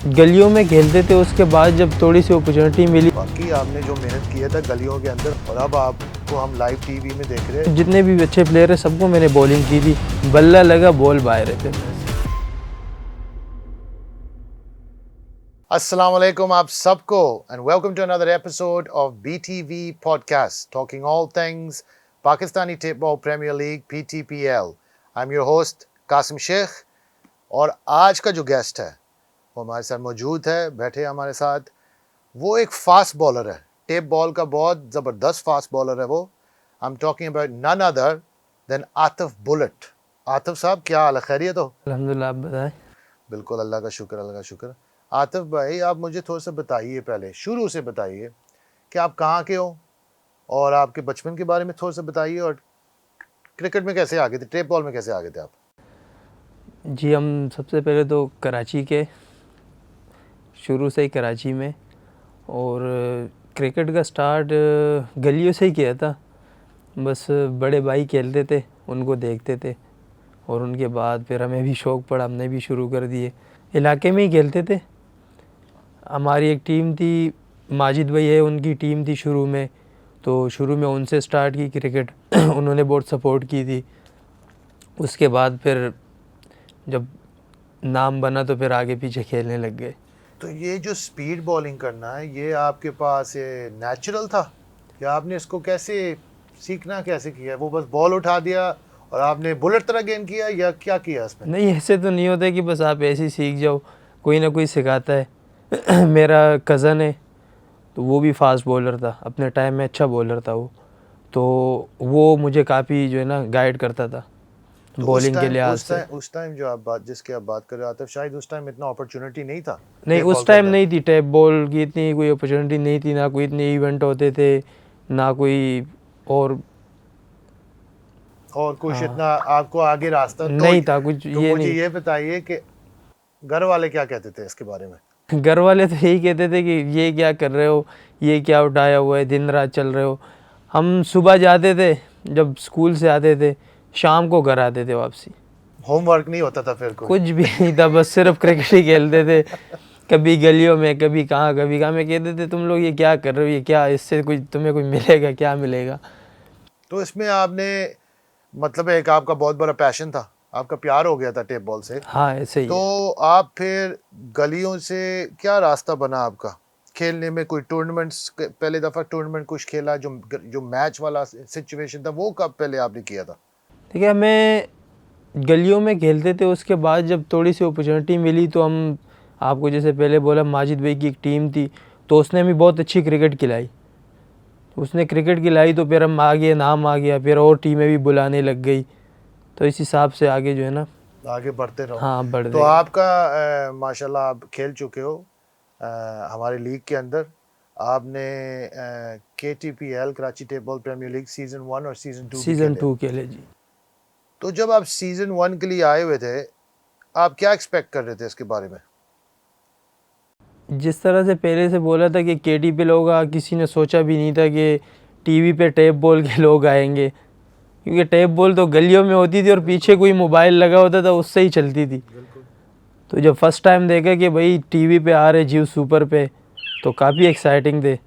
गलियों में खेलते थे, उसके बाद जब थोड़ी सी अपॉर्चुनिटी मिली, बाकी आपने जो मेहनत किया था गलियों के अंदर और अब आपको हम लाइव टीवी में देख रहे हैं। जितने भी अच्छे प्लेयर हैं सबको मैंने बॉलिंग की थी, बल्ला लगा बॉल बाहर थे। अस्सलाम वालेकुम आप सबको and welcome to another episode of BTV podcast talking all things Pakistani tape premier league PTPL। I am your host Qasim Sheikh और आज का जो गेस्ट है वो हमारे साथ मौजूद है, बैठे हमारे साथ। वो एक फास्ट बॉलर है, टेप बॉल का बहुत ज़बरदस्त फास्ट बॉलर है वो। I am talking about none other than Atif bullet. Atif साहब क्या हाल है, खैरियत हो? अल्हम्दुलिल्लाह, आप बताएं। बिल्कुल, अल्लाह का शुक्र, अल्लाह का शुक्र। आतिफ भाई आप मुझे थोड़ा सा बताइए, पहले शुरू से बताइए कि आप कहाँ के हो और आपके बचपन के बारे में थोड़ा सा बताइए, और क्रिकेट में कैसे आ गए थे, टेप बॉल में कैसे आ गए थे आप? जी, हम सबसे पहले तो कराची के, शुरू से ही कराची में, और क्रिकेट का स्टार्ट गलियों से ही किया था। बस बड़े भाई खेलते थे, उनको देखते थे और उनके बाद फिर हमें भी शौक़ पड़ा, हमने भी शुरू कर दिए। इलाके में ही खेलते थे। हमारी एक टीम थी, माजिद भाई है, उनकी टीम थी शुरू में, तो शुरू में उनसे स्टार्ट की क्रिकेट उन्होंने बहुत सपोर्ट की थी। उसके बाद फिर जब नाम बना तो फिर आगे पीछे खेलने लग गए। तो ये जो स्पीड बॉलिंग करना है ये आपके पास ये नेचुरल था या आपने इसको कैसे सीखना कैसे किया? वो बस बॉल उठा दिया और आपने बुलेट तरह गेंद किया या क्या किया इसमें? नहीं, ऐसे तो नहीं होता कि बस आप ऐसे ही सीख जाओ, कोई ना कोई सिखाता है। मेरा कज़न है तो वो भी फास्ट बॉलर था, अपने टाइम में अच्छा बॉलर था वो, तो वो मुझे काफ़ी जो है ना गाइड करता था तो बॉलिंग के लिहाज से। उस टाइम जो आप बात जिसकी आप बात कर रहे हो आतिफ, शायद उस टाइम इतना अपॉर्चुनिटी नहीं था नहीं, टेप बॉल उस के टाइम अंदर। नहीं थी टैप बॉल की, इतनी कोई अपॉर्चुनिटी नहीं थी, ना कोई इतने इवेंट होते थे, ना कोई और कुछ हाँ, इतना आपको आगे रास्ता नहीं था कुछ, तो ये मुझे नहीं। ये बताइए कि घर वाले क्या कहते थे इसके बारे में? घर वाले तो यही कहते थे कि ये क्या कर रहे हो, ये क्या उठाया हुआ है, दिन रात चल रहे हो। हम सुबह जाते थे, जब स्कूल से आते थे, शाम को घर आते थे वापसी। होमवर्क नहीं होता था फिर कोई? कुछ भी नहीं था, बस सिर्फ क्रिकेट ही खेलते थे। कभी गलियों में, कभी कहाँ कभी कहाँ। मैं कहते थे तुम लोग ये क्या कर रहे हो, ये क्या, इससे कुछ तुम्हें कुछ मिलेगा, क्या मिलेगा। तो इसमें आपने मतलब एक आपका बहुत बड़ा पैशन था, आपका प्यार हो गया था टेप बॉल से। हाँ, ऐसे ही है। तो आप फिर गलियों से क्या रास्ता बना आपका खेलने में? कोई टूर्नामेंट्स, पहले दफ़ा टूर्नामेंट कुछ खेला, जो मैच वाला सिचुएशन था वो कब पहले आपने किया था? ठीक है, मैं गलियों में खेलते थे, उसके बाद जब थोड़ी सी अपॉर्चुनिटी मिली तो हम, आपको जैसे पहले बोला, माजिद भाई की एक टीम थी, तो उसने भी बहुत अच्छी क्रिकेट खिलाई। उसने क्रिकेट खिलाई तो फिर हम आगे, नाम आ गया, फिर और टीमें भी बुलाने लग गई, तो इस हिसाब से आगे जो है ना आगे बढ़ते रहो। हाँ, बढ़ तो गए। आपका माशाल्लाह आप खेल चुके हो हमारे लीग के अंदर। आपने KTPL Karachi tape ball premier league season 1 और सीज़न 2 भी सीज़न खेले। 2 खेले जी। तो जब आप सीज़न 1 के लिए आए हुए थे, आप क्या एक्सपेक्ट कर रहे थे इसके बारे में? जिस तरह से पहले से बोला था कि KTPL होगा, किसी ने सोचा भी नहीं था कि टीवी पे टेप बॉल के लोग आएंगे, क्योंकि टेप बॉल तो गलियों में होती थी और पीछे कोई मोबाइल लगा होता था, उससे ही चलती थी। तो जब फर्स्ट टाइम देखा कि भाई टीवी पे आ रहे जियो सुपर पे, तो काफ़ी एक्साइटिंग थे।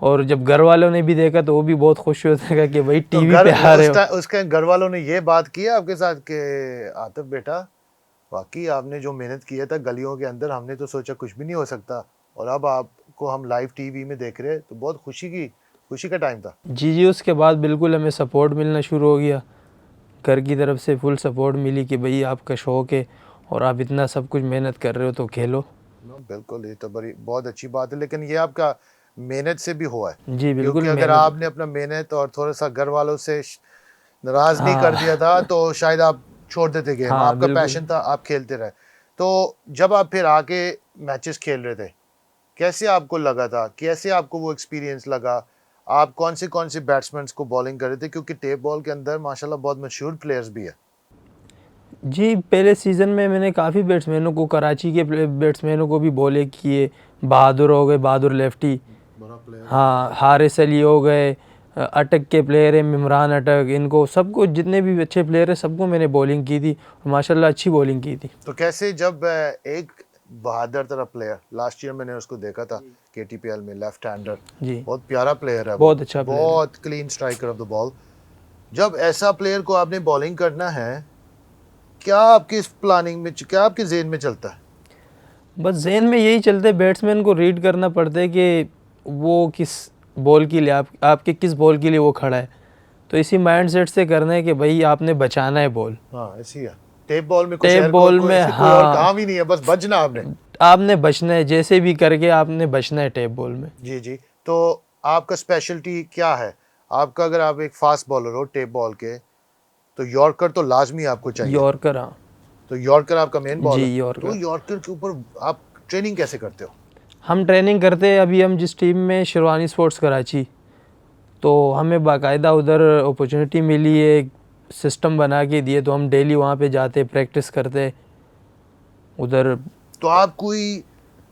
और जब घर वालों ने भी देखा तो वो भी बहुत खुश होता था कि भाई तो टीवी पे आ रहे हो। उसके घर वालों ने ये बात की आपके साथ कि आतिफ बेटा, वाकई आपने जो मेहनत किया था गलियों के अंदर, हमने तो सोचा कुछ भी नहीं हो सकता, और अब आपको हम लाइव टीवी में देख रहे हैं, तो बहुत खुशी का टाइम था? जी जी, उसके बाद बिल्कुल हमें सपोर्ट मिलना शुरू हो गया, घर की तरफ से फुल सपोर्ट मिली कि भाई आपका शौक़ है और आप इतना सब कुछ मेहनत कर रहे हो तो खेलो। बिल्कुल, ये तो बड़ी बहुत अच्छी बात है, लेकिन ये आपका मेहनत से भी हुआ है। जी बिल्कुल, क्योंकि अगर मेहनत। आपने अपना मेहनत और थोड़ा सा घर वालों से नाराज नहीं कर दिया हाँ था तो शायद आप छोड़ देते गेम। हाँ आपका बिल्कुल। पैशन था, आप खेलते रहे। तो जब आप फिर आके मैचेस खेल रहे थे, कैसे आपको लगा था, कैसे आपको वो एक्सपीरियंस लगा? आप कौन से बैट्समैन को बॉलिंग कर रहे थे, क्योंकि टेप बॉल के अंदर माशाल्लाह बहुत मशहूर प्लेयर्स भी है? जी, पहले सीज़न में मैंने काफ़ी बैट्समैनों को, कराची के बैट्समैनों को भी बॉले किए। बहादुर हो गए, बहादुर लेफ्टी, बड़ा प्लेयर। हाँ, हारिस अली हो गए, अटक के प्लेयर हैं, इमरान अटक, इनको सबको, जितने भी अच्छे प्लेयर हैं सबको मैंने बॉलिंग की थी, माशाल्लाह अच्छी बॉलिंग की थी। तो कैसे जब एक बहादुर तरह प्लेयर, लास्ट ईयर मैंने उसको देखा था KTPL में, लेफ्ट हैंडर, जी बहुत प्यारा प्लेयर है, बहुत अच्छा player है। बहुत clean striker of the ball. जब ऐसा प्लेयर को आपने बॉलिंग करना है, क्या आपकी इस प्लानिंग में, क्या आपके जेहन में चलता है? बस जहन में यही चलते, बैट्समैन को रीड करना पड़ता है कि वो किस बॉल के लिए आपके किस बॉल के लिए वो खड़ा है, तो इसी माइंडसेट से करना है कि भाई आपने बचाना है बॉल। हाँ ऐसी है, टेप बॉल में कोई टेप शहर बॉल कोई में ऐसे कोई और हाँ, काम ही नहीं है, बस बचना आपने। आपने बचना है, जैसे भी करके आपने बचना है टेप बॉल में। जी जी। तो आपका स्पेशलिटी क्या है? आपका, अगर आप एक फास्ट बॉलर हो टेप बॉल के, तो यॉर्कर तो लाजमी आपको चाहिए। यॉर्कर, हाँ तो यॉर्कर आपका मेन बॉल जी है। तो यॉर्कर। यॉर्कर के ऊपर आप ट्रेनिंग कैसे करते हो? हम ट्रेनिंग करते हैं, अभी हम जिस टीम में शेरवानी स्पोर्ट्स कराची, तो हमें बाकायदा उधर अपॉर्चुनिटी मिली है, सिस्टम बना के दिए, तो हम डेली वहाँ पे जाते प्रैक्टिस करते उधर। तो आप कोई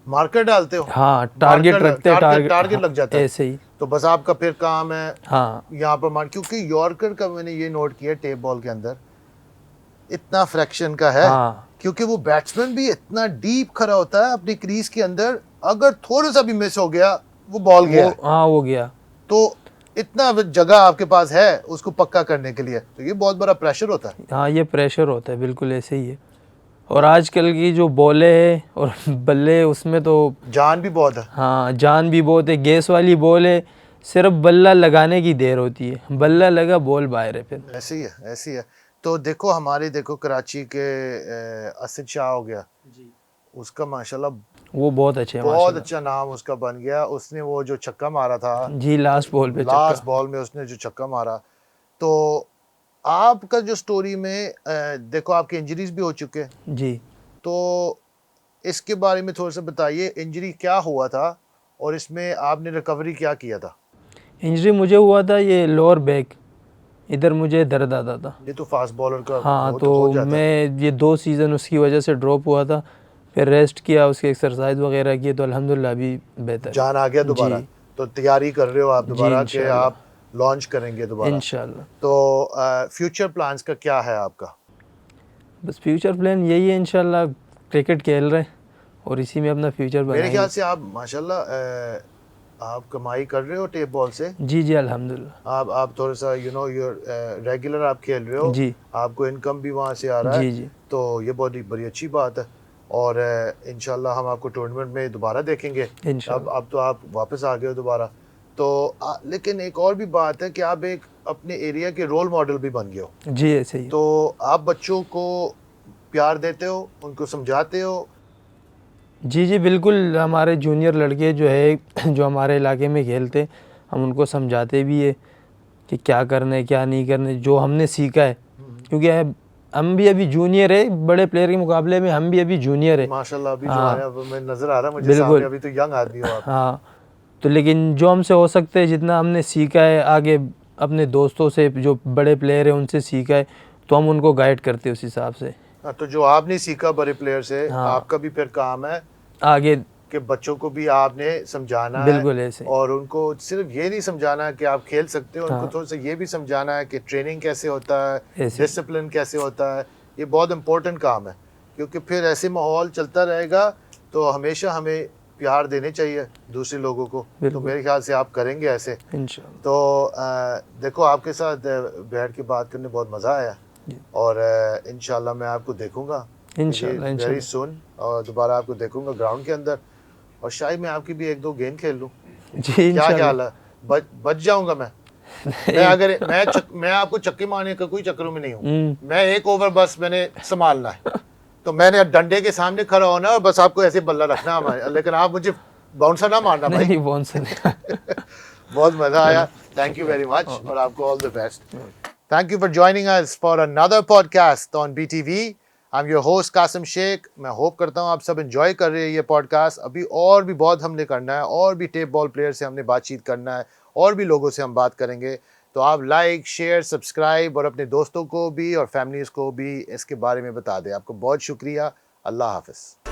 मार्कर डालते हो? हाँ टारगेट रखते हैं, टारगेट हाँ, लग जाता है। ऐसे ही। तो बस आपका फिर काम है हाँ यहाँ पर मार, क्योंकि यॉर्कर का मैंने ये नोट किया टेप बॉल के अंदर इतना फ्रैक्शन का है, हाँ क्योंकि वो बैट्समैन भी इतना डीप खड़ा होता है अपनी क्रीज के अंदर, अगर थोड़ा सा भी मिस हो गया वो बॉल गया है। हाँ वो गया। तो इतना जगह आपके पास है उसको पक्का करने के लिए, तो ये बहुत बड़ा प्रेशर होता है। हाँ ये प्रेशर होता है, बिल्कुल ऐसे ही है। और आजकल की जो बॉलें हैं और बल्ले, उसमें तो जान भी बहुत है। हाँ जान भी बहुत है। गैस वाली बॉल है, सिर्फ बल्ला लगाने की देर होती है, बल्ला लगा बॉल बाहर है फिर। ऐसी है, ऐसी है। तो देखो हमारे, देखो कराची के असद शाह हो गया, उसका माशाल्लाह वो बहुत अच्छे हैं बहुत माशाल्लाह। अच्छा नाम उसका बन गया। उसने वो जो छक्का मारा था जी लास्ट बॉल पे लास्ट चक्का। बॉल में, उसने जो छक्का मारा। तो आपका जो स्टोरी में देखो आपके इंजरीज भी हो चुके हैं, जी तो इसके बारे में थोड़ा सा बताइए, इंजरी क्या हुआ था और इसमें आपने रिकवरी क्या किया था? इंजरी मुझे हुआ था ये लोअर बैक, इधर मुझे दर्द आता था। ये तो फास्ट बॉलर का हाँ वो तो हो तो जाता है। मैं ये 2 सीज़न उसकी वजह से ड्रॉप हुआ था, फिर रेस्ट किया, उसकी एक्सरसाइज वगैरह की, तो अल्हम्दुलिल्लाह अभी बेहतर है। जान आ गया दोबारा, जी तो तैयारी कर रहे हो आप जी दोबारा कि इंशाल्लाह, आप लॉन्च करेंगे दोबारा? इंशाल्लाह। तो फ्यूचर प्लान्स का क्या है आपका? बस फ्यूचर प्लान यही है, इंशाल्लाह क्रिकेट खेल रहे हैं और इसी में अपना फ्यूचर मेरे ख्याल बनाएंगे। से आप माशाल्लाह आप कमाई कर रहे हो टेप बॉल से। जी जी अल्हम्दुलिल्लाह। आप थोड़ा सा रेगुलर आप खेल रहे हो, जी आपको इनकम भी वहाँ से आ रहा है, जी जी तो ये बहुत ही बड़ी अच्छी बात है। और इंशाल्लाह हम आपको टूर्नामेंट में दोबारा देखेंगे। इंशाल्लाह। अब तो आप वापस आ गए हो दोबारा, तो लेकिन एक और भी बात है कि आप एक अपने एरिया के रोल मॉडल भी बन गए हो। जी ऐसे ही। तो आप बच्चों को प्यार देते हो, उनको समझाते हो। जी जी बिल्कुल, हमारे जूनियर लड़के जो है जो हमारे इलाके में खेलते, हम उनको समझाते भी है कि क्या करना है क्या नहीं करना है, जो हमने सीखा है, क्योंकि हम भी अभी जूनियर है, बड़े प्लेयर के मुकाबले में हम भी अभी जूनियर है। माशाल्लाह अभी जो हाँ आया वो मैं नजर आ रहा है मुझे बिल्कुल। सामने, अभी तो यंग आदमी हो आप। हाँ तो लेकिन जो हमसे हो सकते हैं, जितना हमने सीखा है आगे अपने दोस्तों से, जो बड़े प्लेयर हैं उनसे सीखा है, तो हम उनको गाइड करते हैं उस हिसाब से। हाँ, तो जो आपने सीखा बड़े प्लेयर से, हाँ आपका भी फिर काम है आगे कि बच्चों को भी आपने समझाना है, बिल्कुल ऐसे। और उनको सिर्फ ये नहीं समझाना है कि आप खेल सकते हो, उनको हाँ थोड़ा सा ये भी समझाना है कि ट्रेनिंग कैसे होता है, ऐसे। डिसिप्लिन कैसे होता है। ये बहुत इंपॉर्टेंट काम है, क्योंकि फिर ऐसे माहौल चलता रहेगा तो हमेशा हमें प्यार देने चाहिए दूसरे लोगों को। तो बिल्कुल मेरे ख्याल से आप करेंगे ऐसे। इंशाल्लाह। तो देखो आपके साथ बैठ के बात करने बहुत मज़ा आया, जी और इंशाल्लाह मैं आपको देखूंगा इंशाल्लाह वेरी इंशाल्लाह। सुन, और दोबारा आपको देखूंगा ग्राउंड के अंदर, और शायद मैं आपकी भी 1-2 गेंद खेल लूँ। जी क्या ख्याल इंशाल्लाह। है? बच जाऊंगा मैं? मैं अगर मैं आपको चक्के मारने का कोई चक्करों में नहीं हूँ। मैं एक ओवर बस मैंने संभालना है, तो मैंने डंडे के सामने खड़ा होना है और बस आपको ऐसे बल्ला रखना है हमारे, लेकिन आप मुझे बाउंसर ना मारना भाई। नहीं कौन सा नहीं। बहुत मजा आया, थैंक यू वेरी मच, और आपको all the best. Thank you for joining us for another podcast on BTV. I'm your host Qasim Sheikh. मैं होप करता हूँ आप सब enjoy कर रहे हैं ये पॉडकास्ट। अभी और भी बहुत हमने करना है, और भी टेप बॉल प्लेयर से हमने बातचीत करना है, और भी लोगों से हम बात करेंगे। तो आप लाइक शेयर सब्सक्राइब और अपने दोस्तों को भी और फैमिलीज़ को भी इसके बारे में बता दें। आपको बहुत शुक्रिया। अल्लाह हाफ़िज़।